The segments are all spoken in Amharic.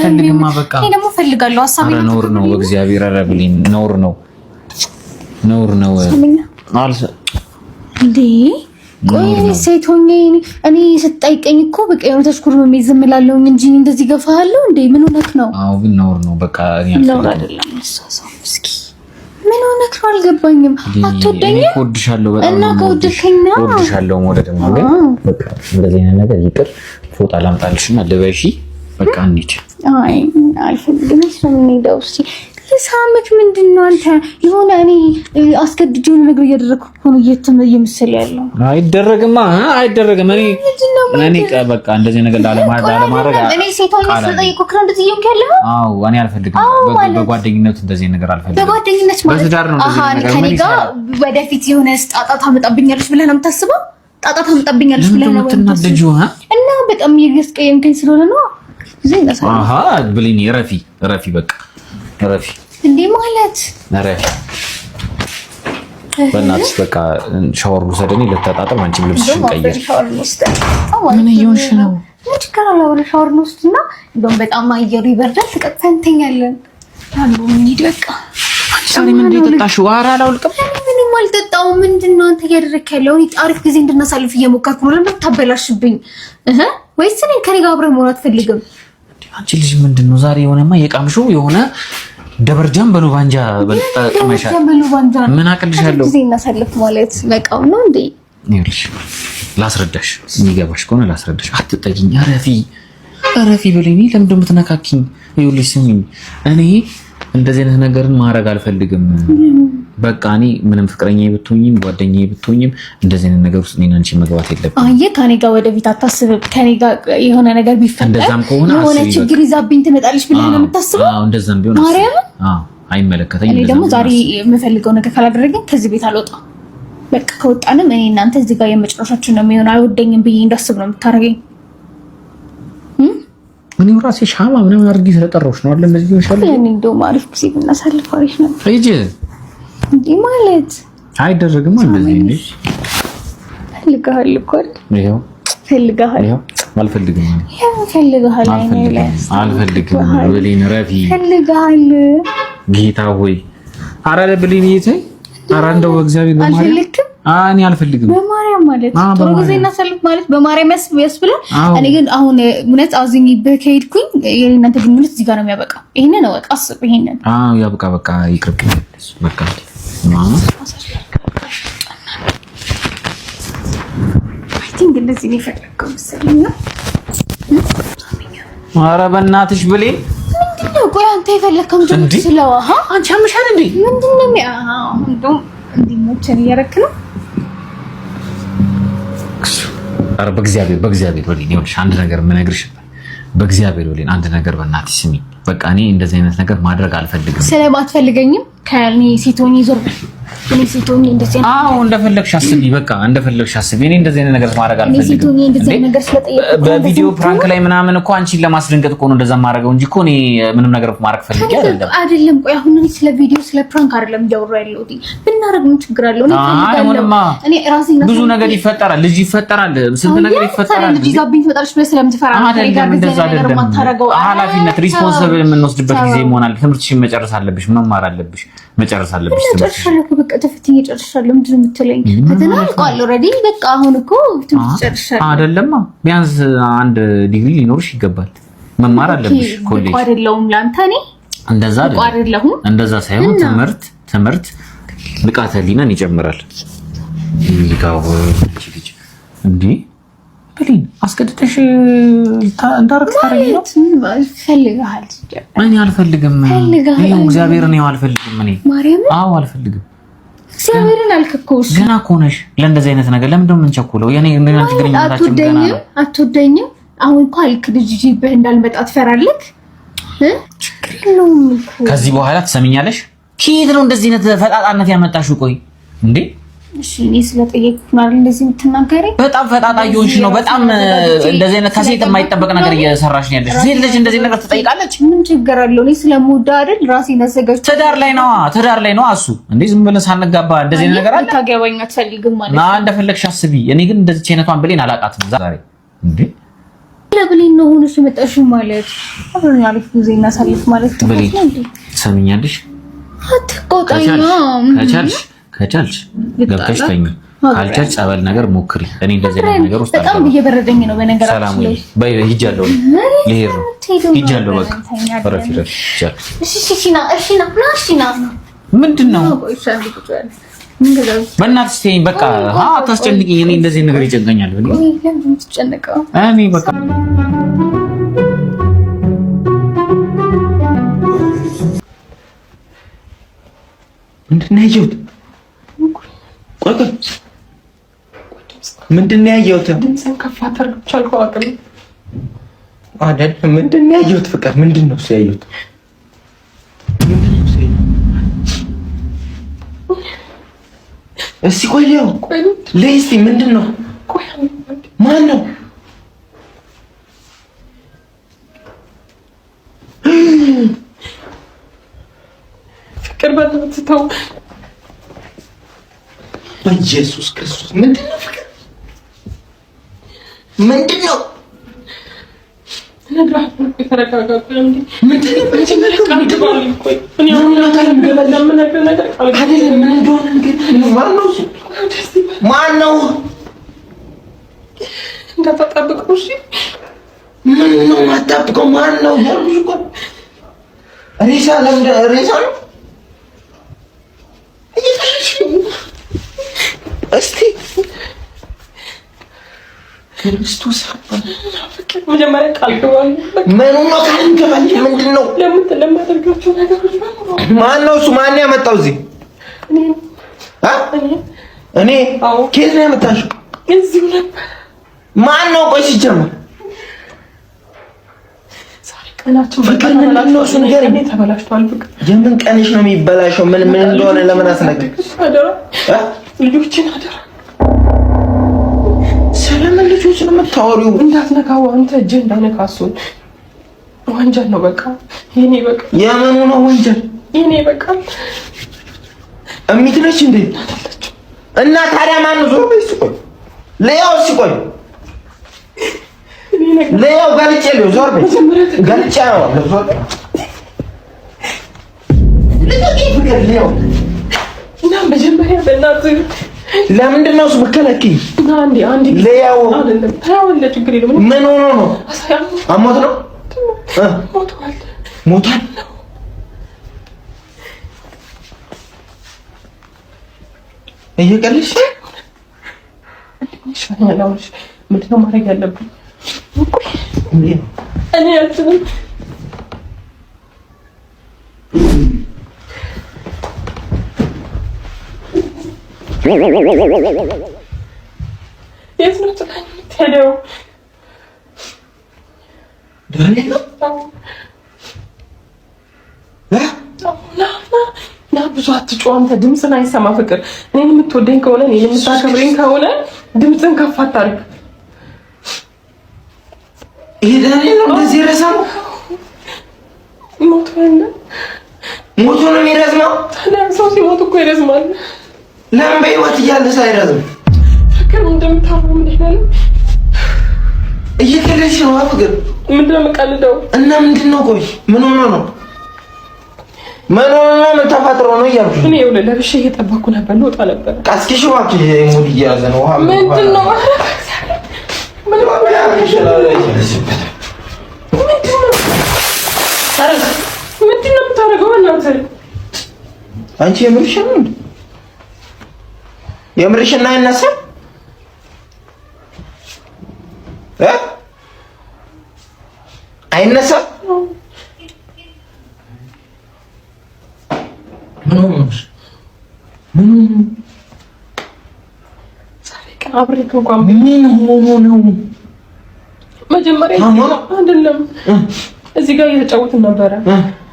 አልፈልግማ በቃ እኔ ደግሞ ፈልጋለሁ ሐሳቤ ነውር ነው በእግዚአብሔር አረብልኝ ነውር ነው አልሰ እንዴ ቆይ ሴት ሆኜ እኔ ስጠይቀኝ እኮ በቃ የሆነ ተሽኩር ነው የሚዘምላለው እንጂ እንደዚህ ገፋሃለሁ እንዴ ምን ሆነክ ነው አው ግን ነውር ነው በቃ እኔ አይደለም እሳሳው እስኪ ምን ሆነክ ነው አልገባኝም አትወደኝ እኔ እወድሻለሁ በጣም እና ከወደድከኝ እወድሻለሁ መውደድ ነው ግን በቃ እንደዚህ አይነት ነገር ይቅር ፎጣ ላምጣልሽና ልበሺ በቃ እንሂድ አይ አልፈልግም ስለምንሄደው እስኪ ለሳምክ ምንድነው አንተ የሆነ እኔ አስገድጄው ነገር እያደረኩ ነው እየተመሰለ ያለው አይደረግማ አይደረግም እኔ በቃ እንደዚህ ነገር ላለማድረግ እኔ ሴቷን ስለጠየቅኩ ነው እንደዚህ ይሁን ያለው አው እኔ አልፈልግም በጓደኝነት እንደዚህ ነገር አልፈልግም በጓደኝነት ማለት በትዳር ነው እንደዚህ ነገር ከኔ ጋር ወደፊት የሆነ ጣጣ ታመጣብኛለሽ ብለህ ነው የምታስበው ጣጣ ታመጣብኛለሽ ብለህ ነው የምትናደጂው እና በጣም እያስቀየምከኝ ስለሆነ ነው አሃ ብሊኒ ረፊ በቃ ረፊ እንዴ ማለት ረፊ በእናትሽ በቃ ሻወር ወሰደኝ ለተጣጣም አንቺም ልብስሽን ቀይር ሻወር ወስደ ምን እየሆንሽ ነው ሙት ካላ ወደ ሻወር ወስድና እንደውም በጣም አየሩ ይበርዳል ተቀጥተንተኛለን አሉ ምን ይደቃ አንቺ ምን እንደጠጣሽ ዋራ አላውልቅም ምንም አልጠጣው ምንድነው አንተ ያደረክ ያለው እኔ አሪፍ ጊዜ እንድናሳልፍ እየሞከርኩ ነው ለምን ታበላሽብኝ ወይስ እኔ ከኔ ጋር አብረን መሆን አትፈልግም አንቺ ልጅ ምንድነው ዛሬ የሆነማ የቃምሽው የሆነ ደበርጃም በሉባንጃ በልጣቀመሻል ምን አቅልሻለሁ ጊዜ እናሳልፍ ማለት በቃው ነው እንዴ ይኸውልሽ ላስረዳሽ የሚገባሽ ከሆነ ላስረዳሽ አትጠጊኝ አረፊ በለኝ ለምን እንደምትነካኪኝ ይኸውልሽ ስሚኝ እኔ እንደዚህ አይነት ነገርን ማድረግ አልፈልግም በቃ እኔ ምንም ፍቅረኛዬ ብትሆኝም ጓደኛዬ ብትሆኝም እንደዚህ አይነት ነገር ውስጥ እኔና አንቺ መግባት የለብንም አየ ከኔ ጋር ወደፊት አታስብ ከኔ ጋር የሆነ ነገር ቢፈጠር እንደዛም ከሆነ የሆነ ችግር ይዛብኝ ትመጣለሽ ብለህ ነው የምታስበው አዎ እንደዛም ቢሆን አይመለከተኝም እኔ ደግሞ ዛሬ የምፈልገው ነገር ካላደረገኝ ከዚህ ቤት አልወጣም በቃ ከወጣንም እኔ እናንተ እዚህ ጋር የመጨረሻችን ነው የሚሆነው አይወደኝም ብዬ እንዳስብ ነው የምታረገኝ እኔው ራሴ ሻማ ምናምን አድርጌ ስለጠራሁሽ ነው አይደል እንደዚህ ይሻላል እኔ እንደውም አሪፍ ጊዜ ብናሳልፍ አሪፍ ነው እጂ እንዴ ማለት አይደረግም እንደዚህ እንዴ ፈልጋል እኮ ይሄው ፈልጋል አልፈልግም ፈልጋል አልፈልግም ወሊን ረፊ ፈልጋል ጌታ ሆይ አራለ ብሊን ይቴ አራ እንደው እግዚአብሔር በማርያም እኔ አልፈልግም በማርያም ማለት ጥሩ ጊዜ እናሳልፍ ማለት በማርያም ያስብላል እኔ ግን አሁን እውነት አዝኝ በከይድኩኝ የእናንተ ግንኙነት እዚህ ጋር ነው የሚያበቃው ይሄንን ነው በቃ አስብ ይሄንን ያበቃ በቃ ይቅርብ በቃ ማማ አይ ቲንክ እንደዚህ ነው የፈለከው መሰለኝ ኧረ በእናትሽ ብሌን ምንድነው ቆይ አንተ የፈለከው ምንድነው ስለዋሃ አንቺ አምሻል እንዴ ምንድነው እንደውም እንዲሞችን እያረክ ነው ኧረ በእግዚአብሔር ብሌን ይኸውልሽ አንድ ነገር የምነግርሽ በእግዚአብሔር ብሌን አንድ ነገር በእናትሽ ስሚ በቃ እኔ እንደዚህ አይነት ነገር ማድረግ አልፈልግም ስለማትፈልገኝ ከኔ ሴቶኝ ይዞር እኔ ሴቶኝ እንደዚህ እንደፈለግሽ አስቢ በቃ እንደፈለግሽ አስቢ እኔ እንደዚህ አይነት ነገር ማድረግ አልፈልግም እኔ ሴቶኝ እንደዚህ ነገር ስለጠየቅኩ በቪዲዮ ፕራንክ ላይ ምናምን እኮ አንቺን ለማስደንገጥ እኮ ነው እንደዛ ማድረገው እንጂ እኮ እኔ ምንም ነገር ማድረግ ፈልጌ አይደለም ቆይ አሁን እኔ ስለ ቪዲዮ ስለ ፕራንክ አይደለም እያወራሁ ያለሁት ብናረግ ምን ችግር አለው እኔ ራሴ ብዙ ነገር ይፈጠራል ልጅ ይፈጠራል ስንት ነገር ይፈጠራል ልጅ ጋብኝ ትመጣለሽ ብለህ ስለምትፈራ እንደዛ አይደለም ኃላፊነት ሪስፖንሲብል የምንወስድበት ጊዜ መሆናል ትምህርትሽን መጨረስ አለብሽ መማር አለብሽ መጨረስ አለብሽ ጨርሻለሁ በቃ ተፈትኜ ጨርሻለሁ ምንድነው የምትለኝ ፈተና አልቋል ኦልሬዲ በቃ አሁን እኮ ትምህርት ጨርሻለሁ አይደለማ ቢያንስ አንድ ዲግሪ ሊኖርሽ ይገባል መማር አለብሽ ኮሌጅ አይደለም ላንተ እኔ እንደዛ አይደለም እንደዛ ሳይሆን ትምህርት ንቃተ ህሊናን ይጨምራል ይጋው ልጅ እንዴ ብሊን አስገድተሽ እንዳረክ ታረጊ ነው ፈልጋል እኔ አልፈልግም ይሄው እግዚአብሔር ነው አልፈልግም እኔ ማርያም አልፈልግም እግዚአብሔርን አልከኮሽ ገና ኮነሽ ለእንደዚህ አይነት ነገር ለምንድን ነው የምንቸኩለው የኔ እንደናንቺ ግንኙነታችን ገና ነው አትወደኝም አሁን እንኳን ልክ ልጅ እንዳልመጣ ትፈራለህ ችግር የለውም ከዚህ በኋላ ትሰሚኛለሽ ከየት ነው እንደዚህ አይነት ፈጣጣነት ያመጣሽው ቆይ እንዴ እሺ እኔ ስለጠየቅኩ ማለት እንደዚህ የምትናገሪ በጣም ፈጣጣ እየሆንሽ ነው በጣም እንደዚህ አይነት ከሴት የማይጠበቅ ነገር እየሰራሽ ነው ያለሽ ሴት ልጅ እንደዚህ ነገር ትጠይቃለች ምን ችግር አለው እኔ ስለምወዳ አይደል ራሴን አዘጋጅ ትዳር ላይ ነው እሱ እንዴ ዝም ብለን ሳንጋባ እንደዚህ አይነት ነገር አለ ታገባኝ አትፈልግም ማለት እንደፈለግሽ አስቢ እኔ ግን እንደዚህ አይነቷን ብሌን አላቃትም ዛሬ እንዴ ለብሌን ነው ሆነሽ የመጣሽው ማለት አብረን አሪፍ ጊዜ እናሳልፍ ማለት ነው። ትሰሚኛለሽ? አትቆጣኝ። ከቻልሽ ገብተሽ ተኝ፣ ካልቻልሽ ጸበል ነገር ሞክሪ። እኔ እንደዚህ አይነት ነገር ውስጥ በጣም እየበረደኝ ነው በነገራችን ላይ። በይ ሂጃለሁ፣ ልሄድ ነው ሂጃለሁ። በቃ ረፊ እሺ ና ምንድን ነው በእናትሽ ተይኝ በቃ። አታስጨንቂኝ። እኔ እንደዚህ ነገር ይጨንቀኛል። እኔ በቃ ምንድን ነው ያየሁት? ቆይ ምንድን ነው ያየሁት? ድምፅን ከፍ አታርግቻ አልኩህ አቅም አይደል? ምንድን ነው ያየሁት? ፍቅር ምንድን ነው ያየሁት? እስኪ ቆይ ሊያው ለይስቲ ምንድን ነው? ቆይ ማን ነው? ፍቅር በእናትህ ተው። በኢየሱስ ክርስቶስ ምንድን ነው ፍቅር? ምንድን ነው? ማነው? እንዳታጣብቀው እሺ። ምን ነው የማታብቀው? ማነው? ሬሳ ሬሳ ነው። እስቲ ክርስቶስ መጀመሪያ ቃል ገባል። ምኑ ነው ቃል ገባል? ምንድን ነው ለማደርጋቸው ነገሮች ማነው እሱ? ማን ያመጣው እዚህ? እኔ ከየት ነው ያመጣሽው? እዚሁ ነበር። ማን ነው? ቆይ ሲጀመር ፍቅር ምንድን ነው እሱ? ንገረኝ። ተበላሽቷል ፍቅር። የምን ቀንሽ ነው የሚበላሸው? ምን እንደሆነ ለምን አስነግር? ልጆችን አደራ። ስለምን ልጆች ነው የምታወሪው? እንዳትነካው አንተ እጅህ እንዳይነካ እሱን። ወንጀል ነው በቃ። የኔ በቃ የምኑ ነው ወንጀል? የኔ በቃ እሚት ነች እንዴ? እና ታዲያ ማን ነው? ዞር በይ እስኪ ቆይ ለያው እስኪ ቆይ ለያው ገልጬ ነው። ዞር በይ ገልጬ ነው። ዞር በይ ፍቅር ለያው እና መጀመሪያ በእናትህ ለምንድን ነው እሱ ብከለኪኝ? አንዴ ለያው አይደለም ታውለ ችግር የለም። ምን ሆኖ ነው? አሞት ነው? ሞቷል። እየቀለድሽ ምንድን ነው ማድረግ ያለብኝ? እኔ አልችልም። የት ነው ጥላኝ የምትሄደው? ና ብዙ አትጮህ አንተ። ድምፅን አይሰማ ፍቅር። እኔን የምትወደኝ ከሆነ እኔን የምታከብረኝ ከሆነ ድምፅን ከፍ አታርግ። ይሄ ዳኒ ነው እንደዚህ ረሳው? ሞቶ ነው የሚረዝመው? ታዲያ ሰው ሲሞት እኮ ይረዝማል። ለምን በህይወት እያለ ሳይረዝም? ፍቅር እንደምታወራው ምን ይላል? እየቀለድሽ ነው ፍቅር። ምንድን ነው የምቀልደው? እና ምንድን ነው? ቆይ ምን ሆኖ ነው? ምን ሆኖ ነው? ምን ተፈጥሮ ነው እያልኩሽ? እኔ ይኸውልህ ለብሼ እየጠበኩ ነበር፣ ልወጣ ነበር። ቀስቂሽ እባክሽ። ሙድ እየያዘ ነው። ውሃ ምንድን ነው? ምንድን ነው የምታደርገው? በእናትህ አንቺ የምርሽን ነው? የምርሽን አይነሳም? አይነሳም? አብሬክ እንኳን ምን ሆኖ ነው? መጀመሪያ አይደለም እዚህ ጋር እየተጫወትን ነበረ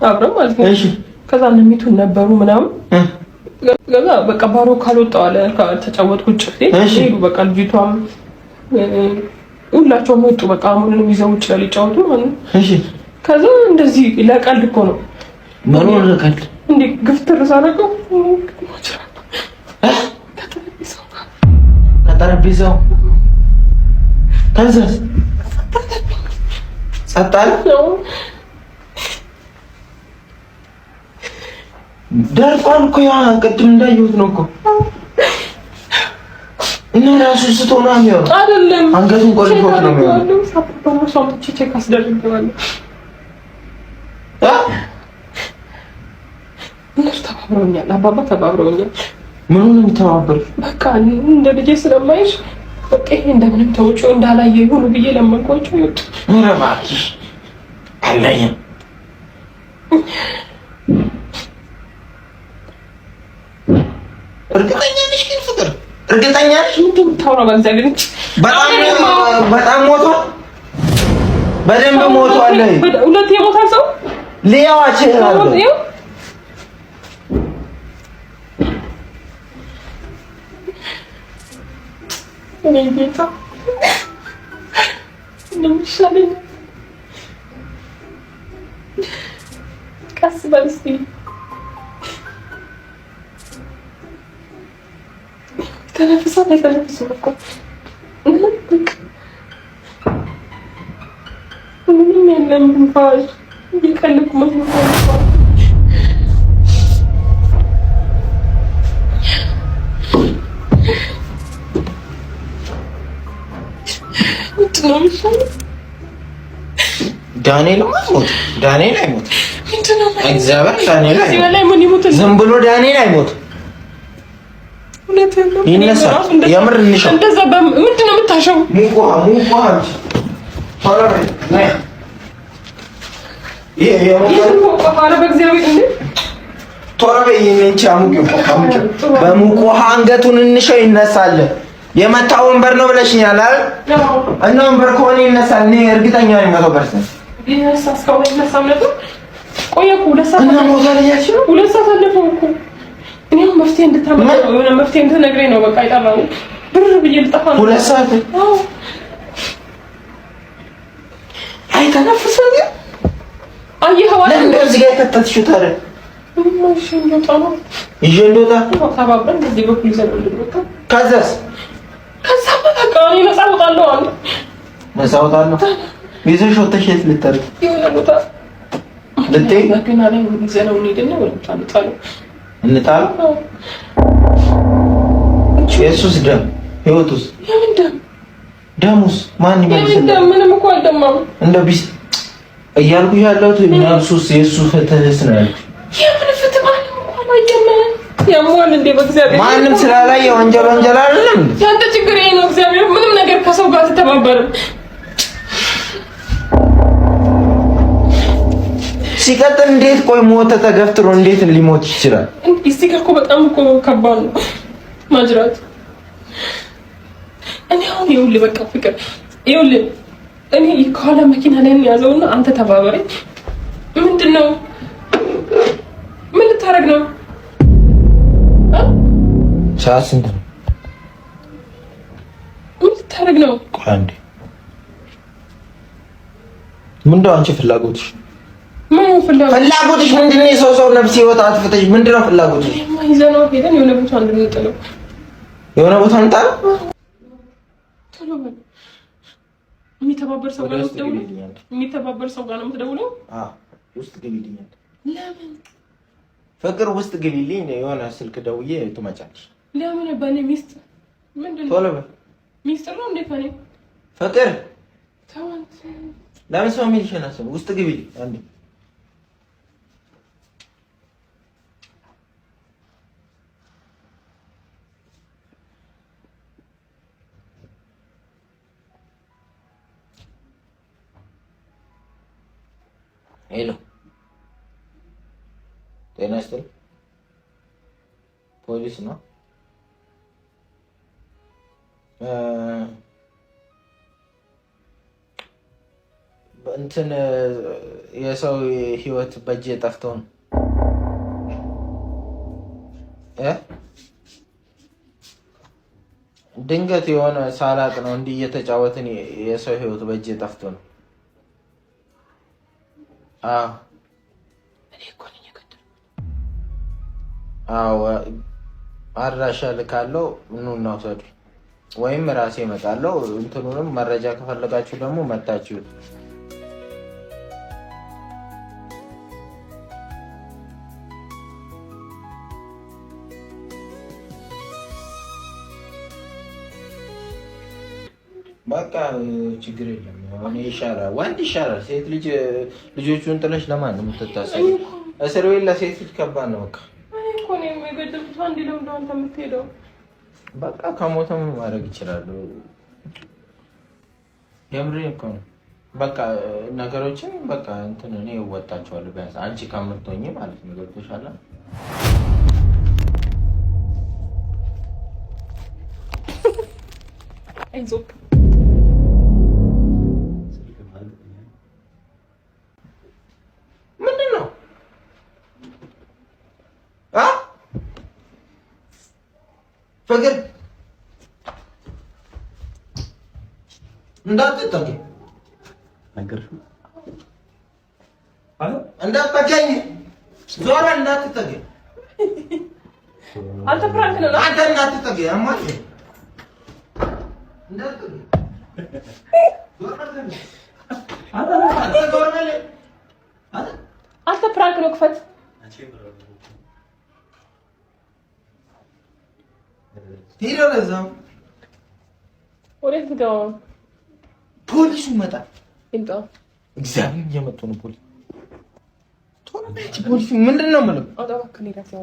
አብረን ማለት ነው። እሺ ከዛ እነሚቱን ነበሩ ምናምን ገባ በቃ ባሮ ካልወጣው አለ ተጫወት ቁጭ ሄዱ። በቃ ልጅቷም ሁላቸውም ወጡ። በቃ አሁንም ይዘው ውጭ ሊጫወቱ ማለት ነው። እሺ ከዛ እንደዚህ ለቀልድ እኮ ነው ማን ለቀልድ እንዴ ግፍትር ሳረገው ከጠረጴዛው ከዛስ ጸጥ አለ። ደርቋል እኮ ያ ቅድም እንዳየሁት ነው እኮ እና ራሱ ስትሆና ነው አይደለም። አንገቱን ቆልፎት ነው የሚሆነው። ሳፖርቶ ሶምቼ ቼክ አስደርገዋለሁ። እነሱ ተባብረውኛል። አባባ ተባብረውኛል። ምን ሆነ የሚተባበሩ? በቃ እንደ ልጄ ስለማይሽ በቃ ይሄ እንደምንም ተውጪው እንዳላየ ይሁን ብዬ ለመንኳቸው። ይወጡ ኧረ እባክሽ አለኝም እርግጠኛ ነሽ ግን ፍቅር? እርግጠኛ ነሽ? ምንድን ነው የምታወራው? በእግዚአብሔር እንጂ በጣም ሞቷል። በደንብ ሞቷል። ሁለት የሞታል ሰው ሊያዋች አለ እኔ ጌታ እንደምሻለኝ ቀስ በል እስኪ ተነፍሳ ተነፍሳ እኮ ምንም የለም እንኳን እየቀለድኩ መስሎኝ ዳንኤል አይሞት። ዳንኤል አይሞት። ምንድነው? እግዚአብሔር ዳንኤል አይሞት። ዝም ብሎ ዳንኤል አይሞት። ይነሳል። የምር እንሻው። እንደዛ ምንድነው የምታሸው? ሙቋ በሙቋ አንገቱን እንሻው። ይነሳል። የመታ ወንበር ነው ብለሽኛል አይደል? እና ወንበር ከሆነ ይነሳል። እኔ እርግጠኛ ነኝ 100%። ይነሳል። እስካሁን ይነሳል ነበር። ቆየ እኮ 2 ሰዓት እና ሞታ ልያች ነው 2 ሰዓት አለፈው እኮ። እኔም መፍትሄ እንድታመጣ የሆነ መፍትሄ እንድትነግረኝ ነው በቃ አይጠራው ብር ብዬ ልጠፋ ነው። 2 ሰዓት አዎ። አይተነፍስም ግን አየኸው አይደል? እንደዚህ ጋር ከተትሽው ታዲያ ማሽ እንደጣ ነው ይጀንዶታ ታባበን እንደዚህ በኩል ይዘን እንደወጣ ከዛስ ከዛ በቃ እኔ ነፃ ወጣለሁ አለ። ነፃ ወጣለሁ ይዘሽ ወጥተሽ የት ልትጠርቅ? የሆነ ቦታ ልትይ መኪና ላይ ይዘነው እንሂድና ወደ ታንጣለው እንጣለው። ኢየሱስ ደም ህይወቱስ የምን ደም? ደሙስ ማን ይመልስልኝ? ደም ምንም እኮ አልደማም። እንደ ቢስ እያልኩሽ ያለሁት ኢየሱስ ኢየሱስ ፍትህስ ነው ያልኩሽ። የምን ፍትህ ማለት እንኳን አይደለም። ያሟል እንዴ በእግዚአብሔር ማንም ስላላየ ወንጀል አይደለም። ያንተ ችግር ይሄ ነው። እግዚአብሔር ምንም ነገር ከሰው ጋር ተተባበረ። ሲቀጥል እንዴት ቆይ ሞተ ተገፍትሮ እንዴት ሊሞት ይችላል? እዚህ ጋር እኮ በጣም እኮ ከባድ ነው ማጅራት። እኔ አሁን ይኸውልህ በቃ ፍቅር ይኸውልህ እኔ ከኋላ መኪና ላይ ያዘውና አንተ ተባበረኝ። ምንድነው? ምን ልታረግ ነው? ሰዓት ስንት ነው? ምን ልታረግ ነው? ቆይ አንዴ ምንድነው አንቺ ፍላጎትሽ? ምን ፍላጎትሽ ምንድነው? የሰው ነፍስ ይወጣ አጥፍተሽ ምንድነው ፍላጎትሽ? ይዘነው ሄደን የሆነ ቦታ እንድንጥለው የሆነ ቦታ እንጣለው። ቶሎ በል። የሚተባበር ሰው ጋር ነው የምትደውለው? የሚተባበር ሰው ጋር ነው የምትደውለው? አዎ ውስጥ ግቢልኝ። ለምን ፍቅር ውስጥ ግቢልኝ። የሆነ ስልክ ደውዬ ትመጫለሽ። ለምን በኔ ሚስት ምንድነው? ቶሎ በል። ሚስጥር ነው እንዴ ከኔ ፍቅር? ታውንት ለምን ሰው የሚልሽ ነው? ውስጥ ግቢልኝ አንዴ። ሄሎ ጤና ይስጥልኝ። ፖሊስ ነው? እንትን የሰው ህይወት በእጄ ጠፍቶ ነው ድንገት የሆነ ሳላቅ ነው እንዲህ እየተጫወትን የሰው ህይወት በእጄ ጠፍቶ ነው። አዎ እኔ እኮ ነኝ የገደልኩት። አዎ አድራሻ ልካለሁ፣ ኑና ውሰዱ ወይም ራሴ እመጣለሁ። እንትኑንም መረጃ ከፈለጋችሁ ደግሞ መጣችሁ በቃ ችግር የለም። አሁን ይሻላል፣ ወንድ ይሻላል። ሴት ልጅ ልጆቹን ጥለሽ ለማን ነው የምትታሰሪ? እስር ቤት ለሴት ልጅ ከባድ ነው። በቃ እኔ እኮ ነው የገደልኩት። አንዴ ለምን አንተ የምትሄደው? በቃ ከሞተም ማድረግ ይችላል። የምሬን እኮ ነው። በቃ ነገሮችን በቃ እንትን እኔ እወጣቸዋለሁ። ቢያንስ አንቺ ከምትሆኚ ማለት ነው። ገብቶሻል? አይዞህ ምንድን ነው ፍቅር እንዳትጠጊ እንዳትጠጊኝ ዞር በል እንዳትጠጊ አንተ ፕራንክ ነው አንተ እንዳትጠጊ አማኝ እንዳትጠጊ ዞር በል አንተ ፕራንክ ነው ክፈት ሄዶ ለዛው ወዴት ነው ፖሊሱ ይመጣል እንጣ እግዚአብሔር እየመጡ ነው ፖሊሱ ምንድን ነው የምልህ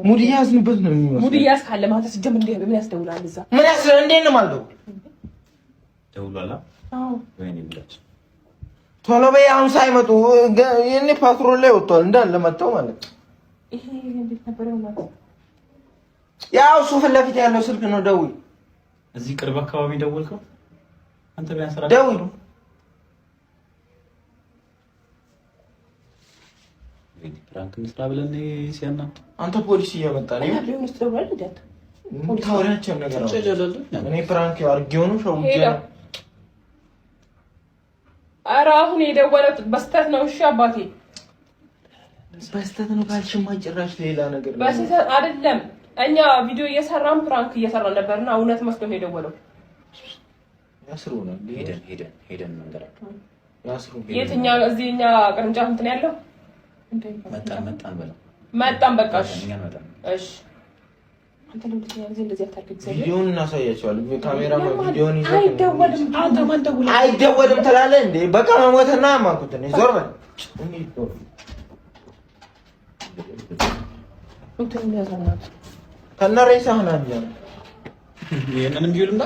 ሙድ እያዝንበት ነው የሚመስለው ሙድ እያዝ ካለ ማለት ሲጀምር እንዴ ምን ያስደውላል እዛ ምን ያስደውላል እንዴት ነው ማለት ደውሏላ አዎ ወይኔ ብላች ቶሎ በይ አሁን ሳይመጡ የኔ ፓትሮል ላይ ወጥቷል እንዳለ መጣው ማለት ይሄ እንዴት ነበር ማለት ያው እሱ ፊት ለፊት ያለው ስልክ ነው ደውይ እዚህ ቅርብ አካባቢ ደወልከው አንተ ቢያንስ ራስ ደውይ ወይኔ ፕራንክ እንስራ ብለን ሲያናት አንተ ፖሊስ እየመጣ ነው ቢሆን ውስጥ ደውላል እንዴት ታወራቸው ነገር ነው እኔ ፕራንክ አድርጌው ነው ሸውጄ ነው ኧረ አሁን የደወለው በስተት ነው እሺ አባቴ በስተት ነው ካልሽማ ጭራሽ ሌላ ነገር ነው በስተት አይደለም እኛ ቪዲዮ እየሰራን ፕራንክ እየሰራን ነበርና እውነት መስሎ ነው የደወለው ያስሩናል ሄደን መንገራቸው ያስሩ የትኛው እዚህኛ ቅርንጫፍ እንትን ያለው መጣን በለው መጣን በቃ እሺ አንተ ለምንድነው ያንተ እንደዚህ አታርግ? እግዚአብሔር ቪዲዮውን እናሳያቸዋለን። ካሜራ ቪዲዮውን ይዘህ አይደወልም። አንተ ማን ደውል አይደወልም ትላለህ እንዴ? በቃ መሞትና ማንኩት ነው። ዞር በል እንትን ያዛናት ከነሬሳ ሆናል። ይሄንንም ቢውልና